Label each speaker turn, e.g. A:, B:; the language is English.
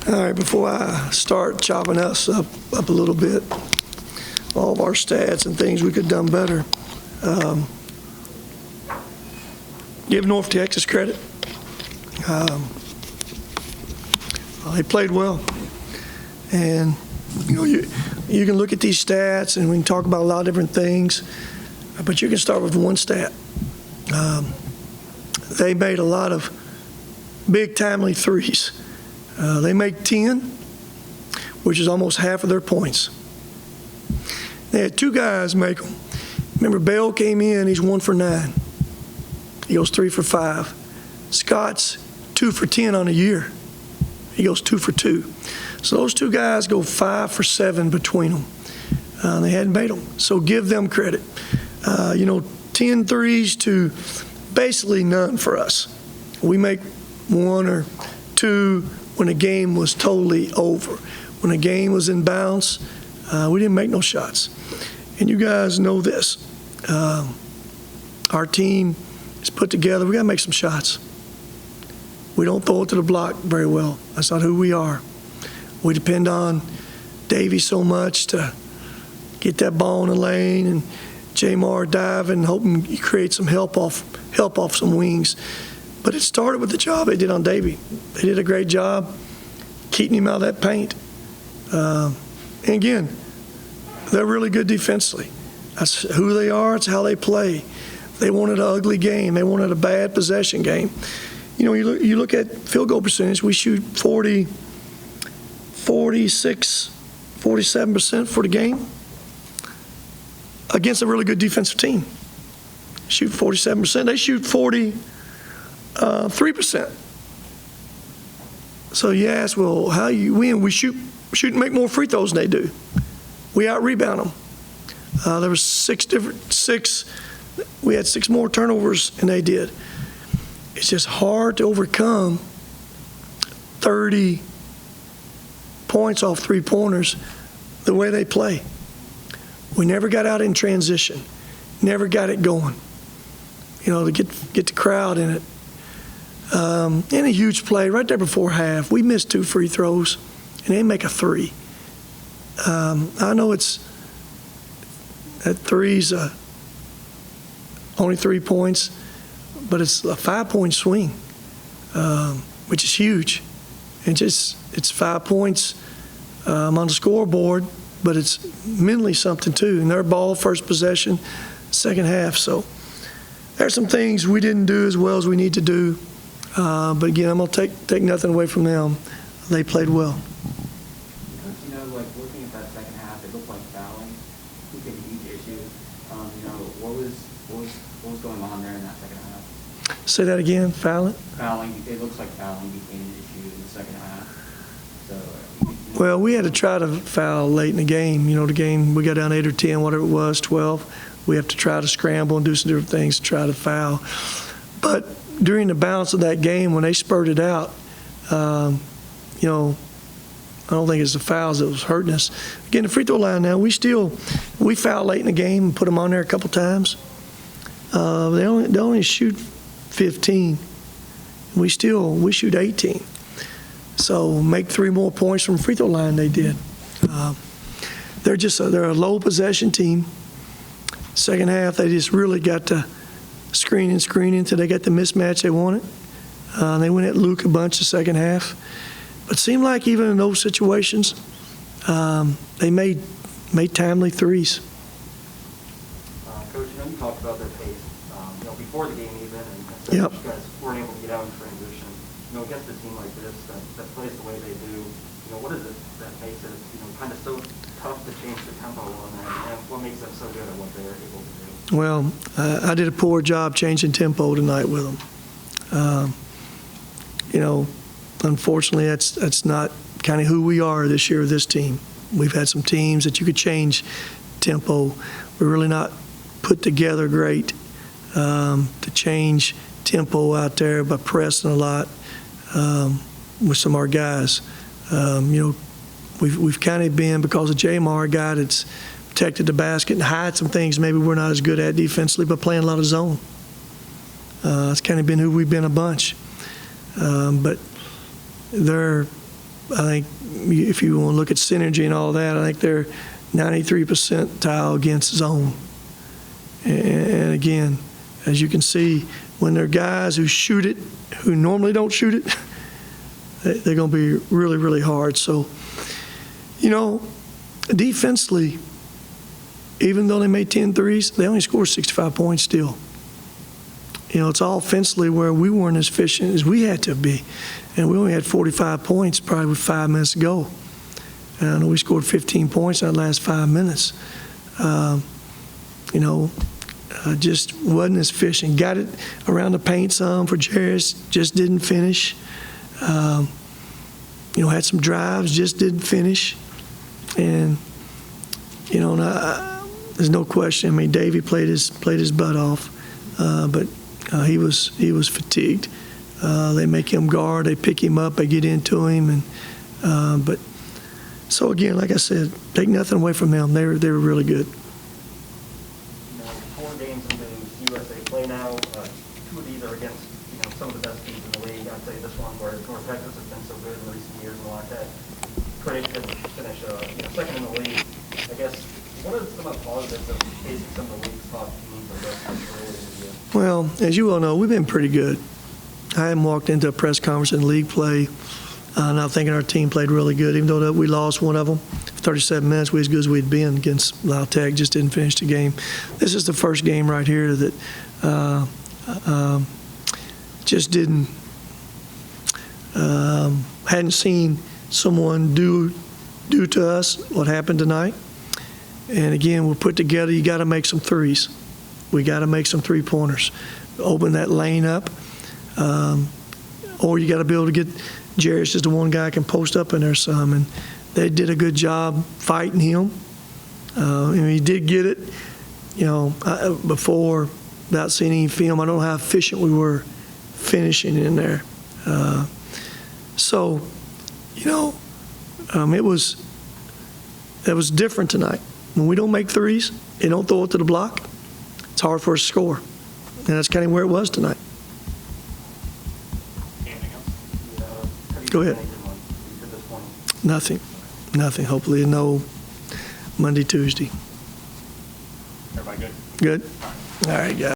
A: All right, before I start chopping us up a little bit, all of our stats and things we could have done better, give North Texas credit. They played well. And, you can look at these stats and we can talk about a lot of different things, but you can start with one stat. They made a lot of big, timely threes. They made 10, which is almost half of their points. They had two guys make them. Remember, Bell came in, he's 1 for 9. He goes 3 for 5. Scott's 2 for 10 on a year. He goes 2 for 2. So those two guys go 5 for 7 between them. They hadn't made them, so give them credit. 10 threes to basically none for us. We make 1 or 2 when the game was totally over. When the game was in bounds, we didn't make no shots. And you guys know this. Our team is put together. We got to make some shots. We don't throw it to the block very well. That's not who we are. We depend on Davey so much to get that ball in the lane and Jamar diving, hoping he creates some help off some wings. But it started with the job they did on Davey. They did a great job keeping him out of that paint. And again, they're really good defensively. That's who they are. It's how they play. They wanted an ugly game. They wanted a bad possession game. You look at field goal percentage. We shoot 46, 47% for the game against a really good defensive team. Shoot 47%. They shoot 43%. So you ask, well, how you win? We shoot and make more free throws than they do. We out-rebound them. There was six. We had 6 more turnovers than they did. It's just hard to overcome 30 points off three-pointers the way they play. We never got out in transition. Never got it going. To get the crowd in it. And a huge play right there before half. We missed 2 free throws, and they make a 3. I know that 3's only 3 points, but it's a 5-point swing, which is huge. And it's 5 points on the scoreboard, but it's mentally something too. And their ball, first possession, second half. So there's some things we didn't do as well as we need to do. But again, I'm going to take nothing away from them. They played well.
B: Looking at that second half, it looked like fouling became a huge issue. What was going on there in that second half?
A: Say that again, fouling?
B: Fouling, it looks like fouling became an issue in the second half.
A: Well, we had to try to foul late in the game. The game, we got down 8 or 10, whatever it was, 12. We have to try to scramble and do some different things to try to foul. But during the balance of that game, when they spurted out, I don't think it's the fouls that was hurting us. Again, the free throw line now, we foul late in the game and put them on there a couple times. They only shoot 15. We shoot 18. So make 3 more points from free throw line they did. They're a low possession team. Second half, they just really got to screen until they got the mismatch they wanted. They went at Luke a bunch the second half. But it seemed like even in those situations, they made timely threes.
C: Coach, you talked about their pace, before the game even, and said
A: Yep.
C: you guys weren't able to get out in transition. Against a team like this that plays the way they do, what is it that makes it, kind of so tough to change the tempo on that, and what makes them so good at what they're able to do?
A: Well, I did a poor job changing tempo tonight with them. Unfortunately, that's not kind of who we are this year with this team. We've had some teams that you could change tempo. We're really not put together great to change tempo out there by pressing a lot with some of our guys. We've kind of been, because of Jamar, a guy that's protected the basket and hide some things maybe we're not as good at defensively, but playing a lot of zone. It's kind of been who we've been a bunch. But they're I think if you want to look at synergy and all that, I think they're 93 percentile against zone. And again, as you can see, when they're guys who shoot it, who normally don't shoot it, they're going to be really, really hard. So, defensively, even though they made 10 threes, they only scored 65 points still. It's all offensively where we weren't as efficient as we had to be. And we only had 45 points probably with 5 minutes to go. And I know we scored 15 points in that last 5 minutes. Just wasn't as efficient. Got it around the paint some for Jarris, just didn't finish. Had some drives, just didn't finish. And, there's no question. I mean, Davey played his butt off, but he was fatigued. They make him guard, they pick him up, they get into him, and so again, like I said, take nothing away from them. They were really good.
C: 4 games into USA play now. 2 of these are against some of the best teams in the league. I'd say this one, where North Texas has been so good in recent years, and like that, Craig could finish second in the league. I guess, what are some of the positives of facing some of the league's top teams early in the year?
A: Well, as you all know, we've been pretty good. I haven't walked into a press conference in league play not thinking our team played really good, even though we lost one of them. 37 minutes, we as good as we'd been against La Tech, just didn't finish the game. This is the first game right here that just didn't, hadn't seen someone do to us what happened tonight. And again, we're put together, you got to make some threes. We got to make some three-pointers. Open that lane up. Or you got to be able to get Jarris is the one guy can post up in there some, and they did a good job fighting him. And he did get it, before, without seeing any film. I don't know how efficient we were finishing in there. It was different tonight. When we don't make threes, they don't throw it to the block, it's hard for us to score. And that's kind of where it was tonight. Go ahead. Nothing. Hopefully, no Monday, Tuesday.
D: Everybody good?
A: Good? All right, guys.